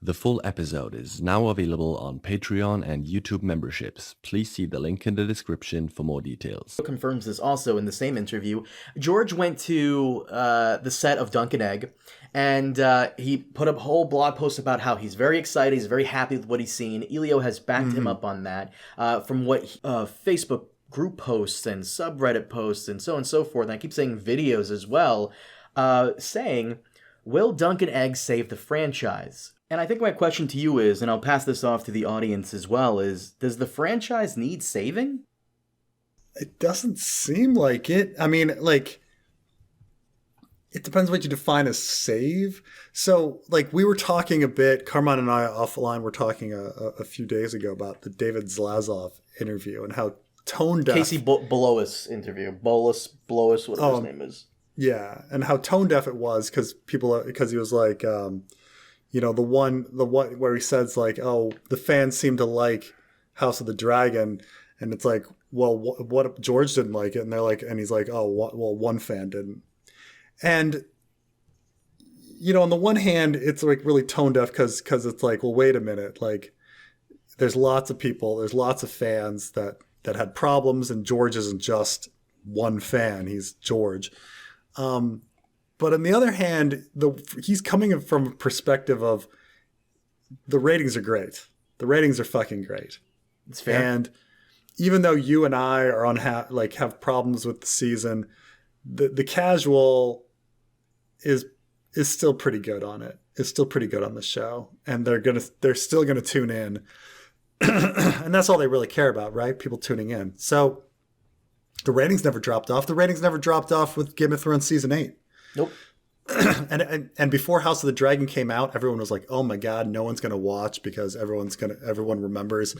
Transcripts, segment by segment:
The full episode is now available on Patreon and YouTube memberships. Please see the link in the description for more details. Confirms this also in the same interview. George went to the set of Dunk and Egg, and he put up a whole blog post about how he's very excited, he's very happy with what he's seen. Elio has backed him up on that. From what Facebook group posts and subreddit posts and so on and so forth, and I keep saying videos as well, saying, will Dunk and Egg save the franchise? And I think my question to you is, and I'll pass this off to the audience as well, is does the franchise need saving? It doesn't seem like it. I mean, like, it depends what you define as save. So, like, we were talking a bit, Carmine and I offline were talking a few days ago about the David Zlazov interview and how tone deaf. Casey Blois interview. Blois, whatever his name is. Yeah, and how tone deaf it was because he was like, the one where he says like, oh, the fans seem to like House of the Dragon, and it's like, well, what if George didn't like it? And they're like, and he's like, oh, well, one fan didn't. And on the one hand, it's like really tone deaf because it's like, well, wait a minute, like there's lots of people, there's lots of fans that had problems, and George isn't just one fan, he's George. But on the other hand, he's coming from a perspective of the ratings are great. The ratings are fucking great. It's fair. And even though you and I are have problems with the season, the casual is still pretty good on it. Is still pretty good on the show, and they're still gonna tune in, and that's all they really care about, right? People tuning in. So the ratings never dropped off. The ratings never dropped off with Game of Thrones season 8. Nope. And before House of the Dragon came out, everyone was like, "Oh my God, no one's gonna watch because everyone remembers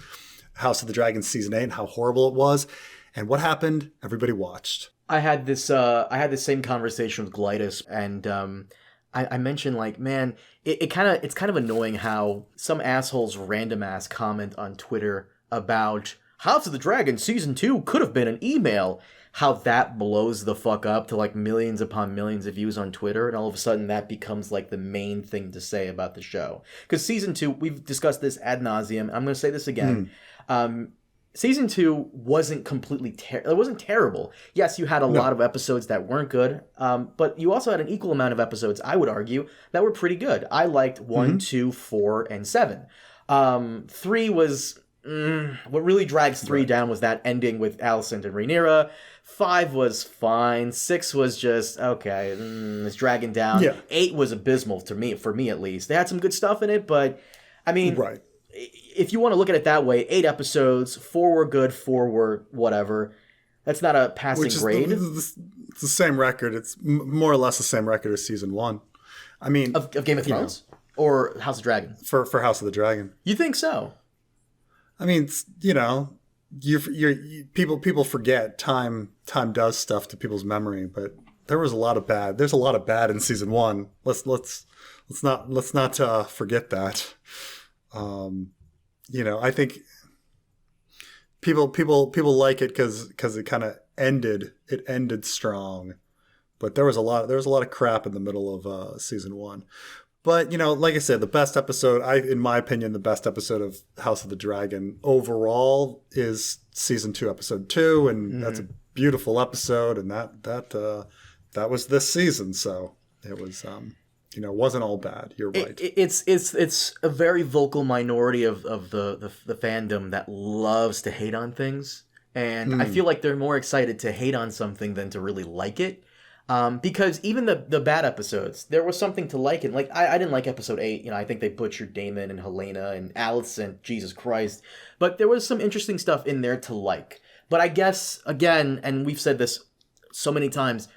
House of the Dragon season 8 and how horrible it was." And what happened? Everybody watched. I had this same conversation with Glitus, and I mentioned like, man, it's kind of annoying how some assholes random ass comment on Twitter about House of the Dragon season 2 could have been an email. How that blows the fuck up to like millions upon millions of views on Twitter, and all of a sudden that becomes like the main thing to say about the show. Because season 2, we've discussed this ad nauseum. I'm going to say this again. Season 2 wasn't completely it wasn't terrible. Yes, you had a lot of episodes that weren't good, but you also had an equal amount of episodes, I would argue, that were pretty good. I liked 1, 2, 4, and 7. 3 was... what really drags 3 down was that ending with Alicent and Rhaenyra. 5 was fine. 6 was just okay. It's dragging down. Yeah. 8 was abysmal for me at least. They had some good stuff in it, but I mean, right. If you want to look at it that way, 8 episodes, 4 were good, 4 were whatever. That's not a passing grade. It's the same record. It's more or less the same record as season 1. I mean, of Game of Thrones or House of Dragon for House of the Dragon. You think so? I mean, people forget time does stuff to people's memory, but there's a lot of bad in season 1. Let's not forget that. I think people like it because it kind of ended strong, but there was a lot of crap in the middle of season 1. But, like I said, the best episode, in my opinion, the best episode of House of the Dragon overall is season 2, episode 2. And that's a beautiful episode. And that was this season. So it was, wasn't all bad. You're right. It's a very vocal minority of the fandom that loves to hate on things. And I feel like they're more excited to hate on something than to really like it. Because even the bad episodes, there was something to like it. Like, I didn't like episode 8. I think they butchered Daemon and Helena and Alicent, Jesus Christ. But there was some interesting stuff in there to like. But I guess, again, and we've said this so many times,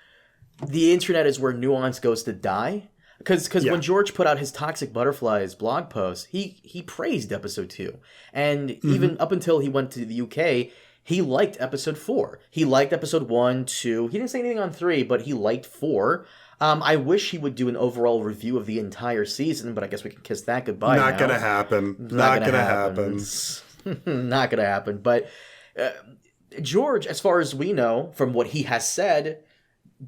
the internet is where nuance goes to die. Because when George put out his Toxic Butterflies blog post, he praised episode 2. And even up until he went to the UK... he liked episode 4. He liked episode 1, 2. He didn't say anything on 3, but he liked 4. I wish he would do an overall review of the entire season, but I guess we can kiss that goodbye now. Not gonna happen. Not gonna happen. Not gonna happen. But George, as far as we know, from what he has said,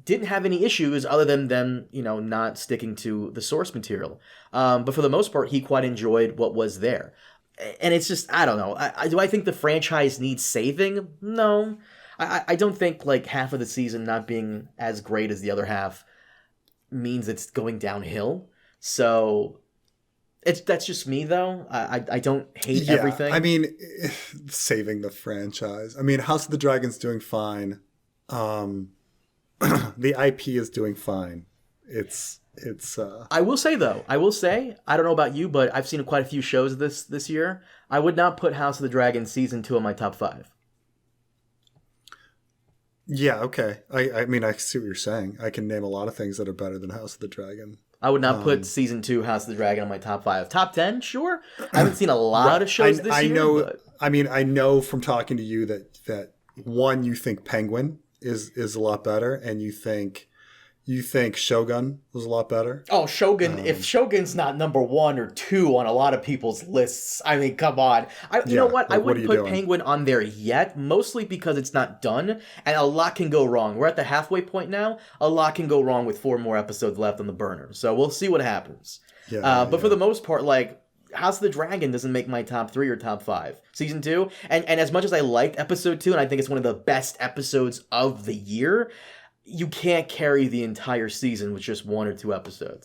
didn't have any issues other than them, not sticking to the source material. But for the most part, he quite enjoyed what was there. And it's just, I don't know. Do I think the franchise needs saving? No. I don't think like half of the season not being as great as the other half means it's going downhill. So that's just me though. I don't hate everything. I mean, saving the franchise. I mean, House of the Dragon's doing fine. The IP is doing fine. It's I will say though, I don't know about you, but I've seen quite a few shows this year. I would not put House of the Dragon season 2 on my top 5. Yeah, okay. I mean, I see what you're saying. I can name a lot of things that are better than House of the Dragon. I would not put season 2 House of the Dragon on my top 5. Top 10, sure. I haven't seen a lot of shows this year. Know. But... I mean, I know from talking to you that one, you think Penguin is a lot better, and you think Shogun was a lot better. Oh, Shogun! If Shogun's not number 1 or 2 on a lot of people's lists, I mean, come on. You know what? I wouldn't put Penguin on there yet, mostly because it's not done, and a lot can go wrong. We're at the halfway point now. A lot can go wrong with 4 more episodes left on the burner, so we'll see what happens. But for the most part, like, House of the Dragon doesn't make my top 3 or top 5. Season 2, and as much as I liked episode 2, and I think it's one of the best episodes of the year, you can't carry the entire season with just 1 or 2 episodes.